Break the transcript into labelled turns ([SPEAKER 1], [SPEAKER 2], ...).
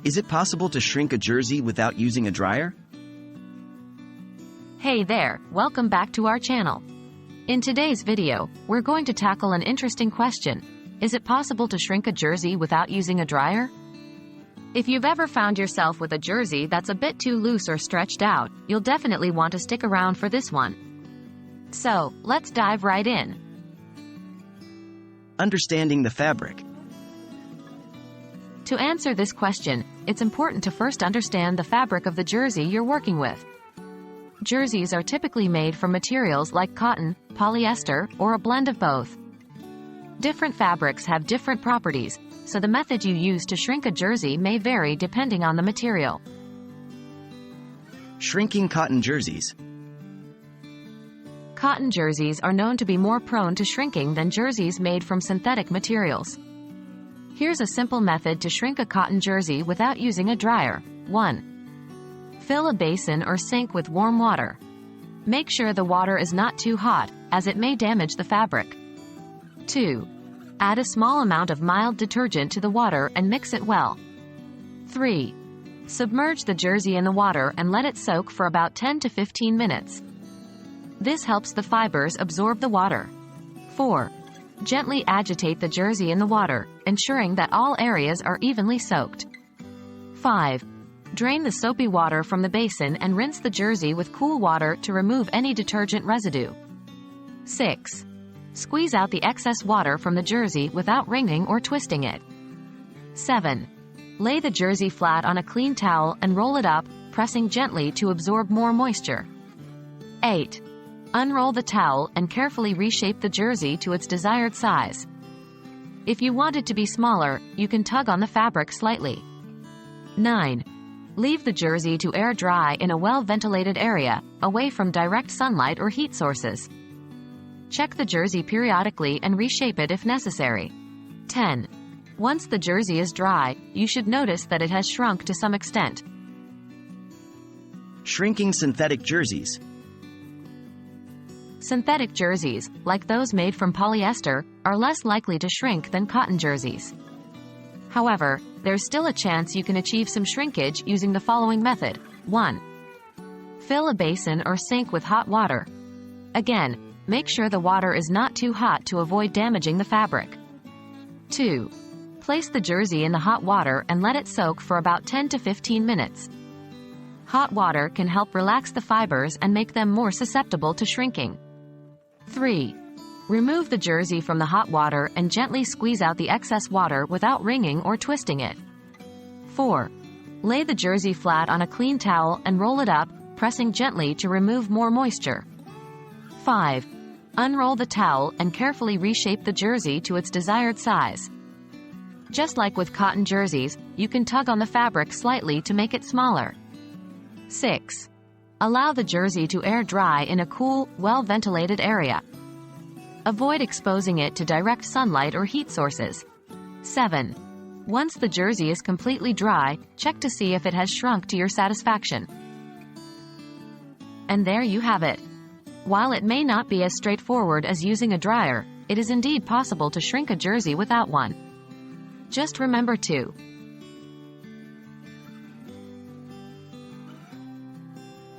[SPEAKER 1] Is it possible to shrink a jersey without using a dryer?
[SPEAKER 2] Hey there, welcome back to our channel. In today's video, we're going to tackle an interesting question. Is it possible to shrink a jersey without using a dryer? If you've ever found yourself with a jersey that's a bit too loose or stretched out, you'll definitely want to stick around for this one. So, let's dive right in.
[SPEAKER 1] Understanding the fabric.
[SPEAKER 2] To answer this question, it's important to first understand the fabric of the jersey you're working with. Jerseys are typically made from materials like cotton, polyester, or a blend of both. Different fabrics have different properties, so the method you use to shrink a jersey may vary depending on the material.
[SPEAKER 1] Shrinking cotton jerseys.
[SPEAKER 2] Cotton jerseys are known to be more prone to shrinking than jerseys made from synthetic materials. Here's a simple method to shrink a cotton jersey without using a dryer. 1. Fill a basin or sink with warm water. Make sure the water is not too hot, as it may damage the fabric. 2. Add a small amount of mild detergent to the water and mix it well. 3. Submerge the jersey in the water and let it soak for about 10 to 15 minutes. This helps the fibers absorb the water. 4. Gently agitate the jersey in the water, ensuring that all areas are evenly soaked. 5. Drain the soapy water from the basin and rinse the jersey with cool water to remove any detergent residue. 6. Squeeze out the excess water from the jersey without wringing or twisting it. 7. Lay the jersey flat on a clean towel and roll it up, pressing gently to absorb more moisture. 8. Unroll the towel and carefully reshape the jersey to its desired size. If you want it to be smaller, you can tug on the fabric slightly. 9. Leave the jersey to air dry in a well-ventilated area, away from direct sunlight or heat sources. Check the jersey periodically and reshape it if necessary. 10. Once the jersey is dry, you should notice that it has shrunk to some extent.
[SPEAKER 1] Shrinking synthetic jerseys.
[SPEAKER 2] Synthetic jerseys, like those made from polyester, are less likely to shrink than cotton jerseys. However, there's still a chance you can achieve some shrinkage using the following method. 1. Fill a basin or sink with hot water. Again, make sure the water is not too hot to avoid damaging the fabric. 2. Place the jersey in the hot water and let it soak for about 10 to 15 minutes. Hot water can help relax the fibers and make them more susceptible to shrinking. 3. Remove the jersey from the hot water and gently squeeze out the excess water without wringing or twisting it. 4. Lay the jersey flat on a clean towel and roll it up, pressing gently to remove more moisture. 5. Unroll the towel and carefully reshape the jersey to its desired size. Just like with cotton jerseys, you can tug on the fabric slightly to make it smaller. 6. Allow the jersey to air dry in a cool, well-ventilated area. Avoid exposing it to direct sunlight or heat sources. 7. Once the jersey is completely dry, check to see if it has shrunk to your satisfaction. And there you have it. While it may not be as straightforward as using a dryer, it is indeed possible to shrink a jersey without one. Just remember to